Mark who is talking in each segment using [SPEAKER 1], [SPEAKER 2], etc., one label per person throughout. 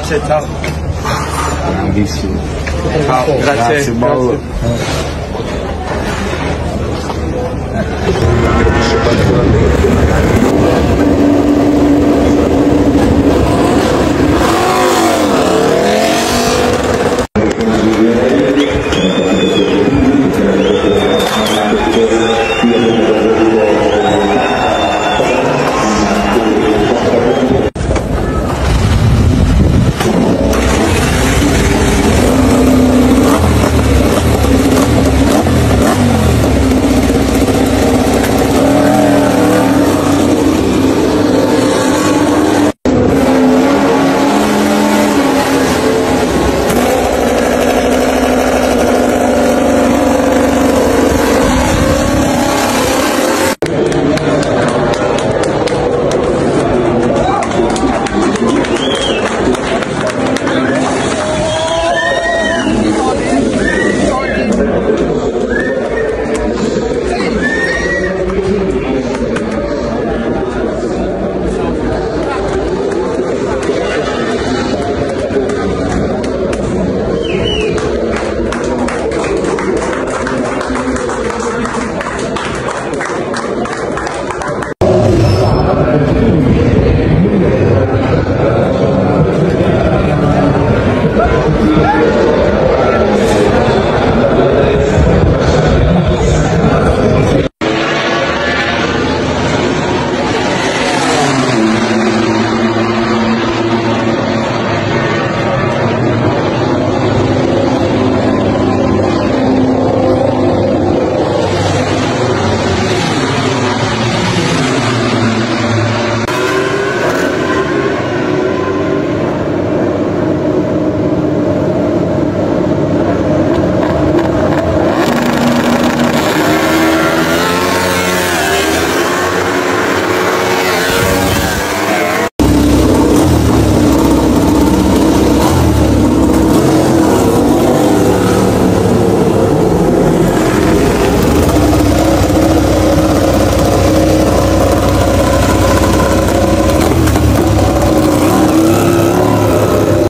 [SPEAKER 1] Grazie, ciao.
[SPEAKER 2] Grandissimo.
[SPEAKER 1] Ciao, grazie.
[SPEAKER 2] Bello.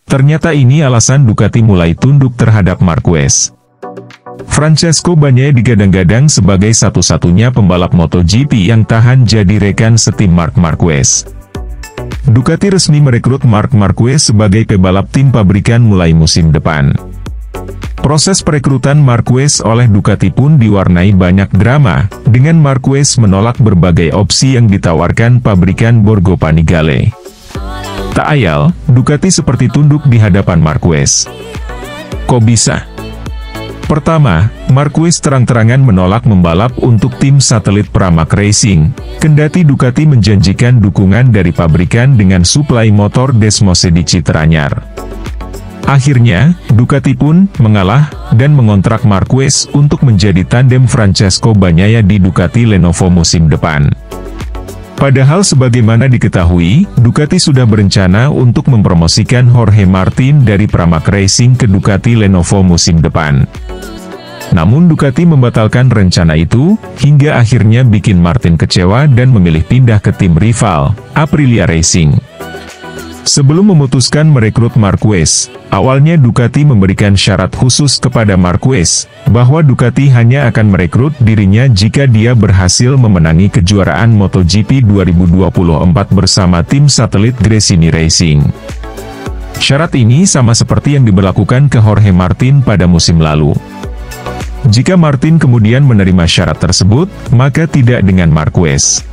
[SPEAKER 3] Ternyata ini alasan Ducati mulai tunduk terhadap Marquez. Francesco Bagnaia digadang-gadang sebagai satu-satunya pembalap MotoGP yang tahan jadi rekan setim Marc Marquez. Ducati resmi merekrut Marc Marquez sebagai pebalap tim pabrikan mulai musim depan. Proses perekrutan Marquez oleh Ducati pun diwarnai banyak drama, dengan Marquez menolak berbagai opsi yang ditawarkan pabrikan Borgo Panigale. Tak ayal, Ducati seperti tunduk di hadapan Marquez. Kok bisa? Pertama, Marquez terang-terangan menolak membalap untuk tim satelit Pramac Racing, kendati Ducati menjanjikan dukungan dari pabrikan dengan suplai motor Desmosedici teranyar. Akhirnya, Ducati pun mengalah dan mengontrak Marquez untuk menjadi tandem Francesco Bagnaia di Ducati Lenovo musim depan. Padahal sebagaimana diketahui, Ducati sudah berencana untuk mempromosikan Jorge Martin dari Pramac Racing ke Ducati Lenovo musim depan. Namun Ducati membatalkan rencana itu, hingga akhirnya bikin Martin kecewa dan memilih pindah ke tim rival, Aprilia Racing. Sebelum memutuskan merekrut Marquez, awalnya Ducati memberikan syarat khusus kepada Marquez, bahwa Ducati hanya akan merekrut dirinya jika dia berhasil memenangi kejuaraan MotoGP 2024 bersama tim satelit Gresini Racing. Syarat ini sama seperti yang diberlakukan ke Jorge Martin pada musim lalu. Jika Martin kemudian menerima syarat tersebut, maka tidak dengan Marquez.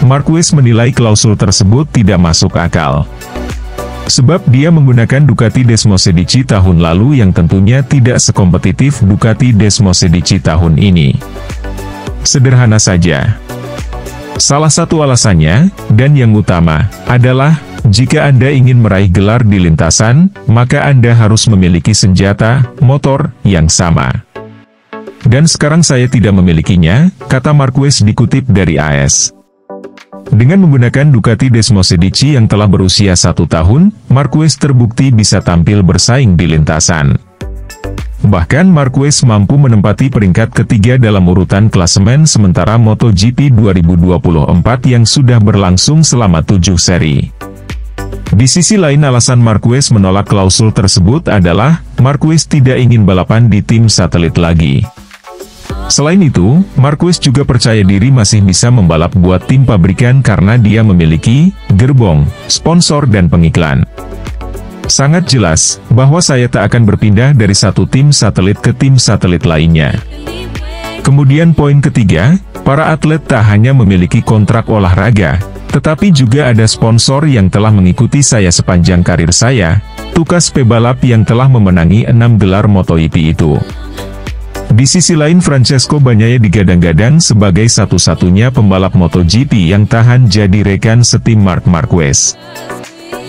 [SPEAKER 3] Marquez menilai klausul tersebut tidak masuk akal. Sebab dia menggunakan Ducati Desmosedici tahun lalu yang tentunya tidak sekompetitif Ducati Desmosedici tahun ini. Sederhana saja. Salah satu alasannya, dan yang utama, adalah, jika Anda ingin meraih gelar di lintasan, maka Anda harus memiliki senjata, motor, yang sama. Dan sekarang saya tidak memilikinya, kata Marquez dikutip dari AS. Dengan menggunakan Ducati Desmosedici yang telah berusia 1 tahun, Marquez terbukti bisa tampil bersaing di lintasan. Bahkan Marquez mampu menempati peringkat ketiga dalam urutan klasemen sementara MotoGP 2024 yang sudah berlangsung selama 7 seri. Di sisi lain alasan Marquez menolak klausul tersebut adalah, Marquez tidak ingin balapan di tim satelit lagi. Selain itu, Marquez juga percaya diri masih bisa membalap buat tim pabrikan karena dia memiliki gerbong, sponsor dan pengiklan. Sangat jelas, bahwa saya tak akan berpindah dari satu tim satelit ke tim satelit lainnya. Kemudian poin ketiga, para atlet tak hanya memiliki kontrak olahraga, tetapi juga ada sponsor yang telah mengikuti saya sepanjang karir saya, tukas pebalap yang telah memenangi 6 gelar MotoGP itu. Di sisi lain Francesco Bagnaia digadang-gadang sebagai satu-satunya pembalap MotoGP yang tahan jadi rekan setim Marc Marquez.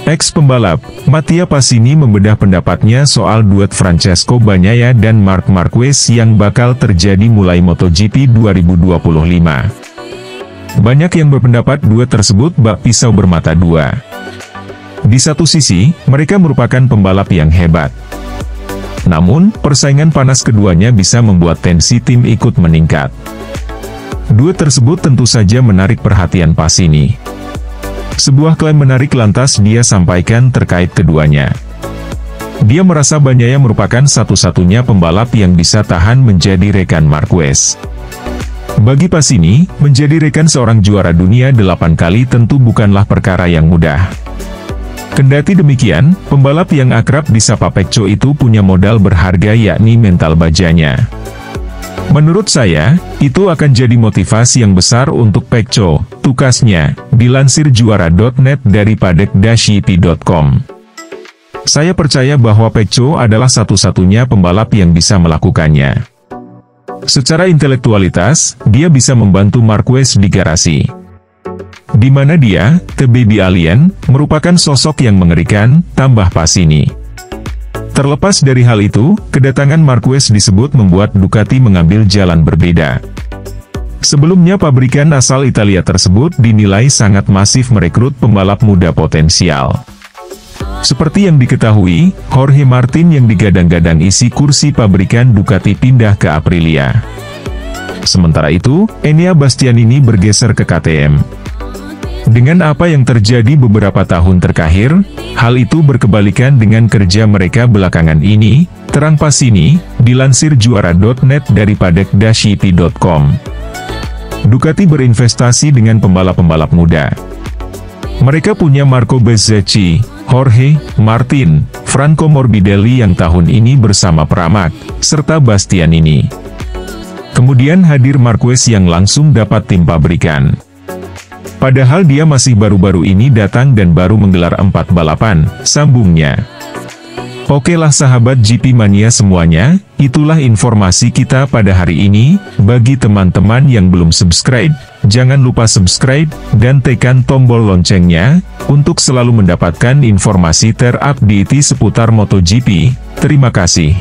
[SPEAKER 3] Ex-pembalap, Mattia Pasini membedah pendapatnya soal duet Francesco Bagnaia dan Marc Marquez yang bakal terjadi mulai MotoGP 2025. Banyak yang berpendapat duet tersebut bak pisau bermata dua. Di satu sisi, mereka merupakan pembalap yang hebat. Namun, persaingan panas keduanya bisa membuat tensi tim ikut meningkat. Duet tersebut tentu saja menarik perhatian Pasini. Sebuah klaim menarik lantas dia sampaikan terkait keduanya. Dia merasa Bagnaia merupakan satu-satunya pembalap yang bisa tahan menjadi rekan Marquez. Bagi Pasini, menjadi rekan seorang juara dunia 8 kali tentu bukanlah perkara yang mudah. Kendati demikian, pembalap yang akrab disapa Pecco itu punya modal berharga yakni mental bajanya. Menurut saya, itu akan jadi motivasi yang besar untuk Pecco, tukasnya, dilansir juara.net dari padek-ip.com. Saya percaya bahwa Pecco adalah satu-satunya pembalap yang bisa melakukannya. Secara intelektualitas, dia bisa membantu Marquez di garasi. Di mana dia, The Baby Alien, merupakan sosok yang mengerikan, tambah Pasini. Terlepas dari hal itu, kedatangan Marquez disebut membuat Ducati mengambil jalan berbeda. Sebelumnya pabrikan asal Italia tersebut dinilai sangat masif merekrut pembalap muda potensial. Seperti yang diketahui, Jorge Martin yang digadang-gadang isi kursi pabrikan Ducati pindah ke Aprilia. Sementara itu, Enea Bastianini bergeser ke KTM. Dengan apa yang terjadi beberapa tahun terakhir, hal itu berkebalikan dengan kerja mereka belakangan ini, terang Pasini, dilansir juara.net daripada dashiti.com. Ducati berinvestasi dengan pembalap-pembalap muda. Mereka punya Marco Bezzecchi, Jorge Martin, Franco Morbidelli yang tahun ini bersama Pramac, serta Bastianini. Kemudian hadir Marquez yang langsung dapat tim pabrikan. Padahal dia masih baru-baru ini datang dan baru menggelar 4 balapan, sambungnya. Oke lah sahabat GP Mania semuanya, itulah informasi kita pada hari ini. Bagi teman-teman yang belum subscribe, jangan lupa subscribe, dan tekan tombol loncengnya, untuk selalu mendapatkan informasi terupdate seputar MotoGP. Terima kasih.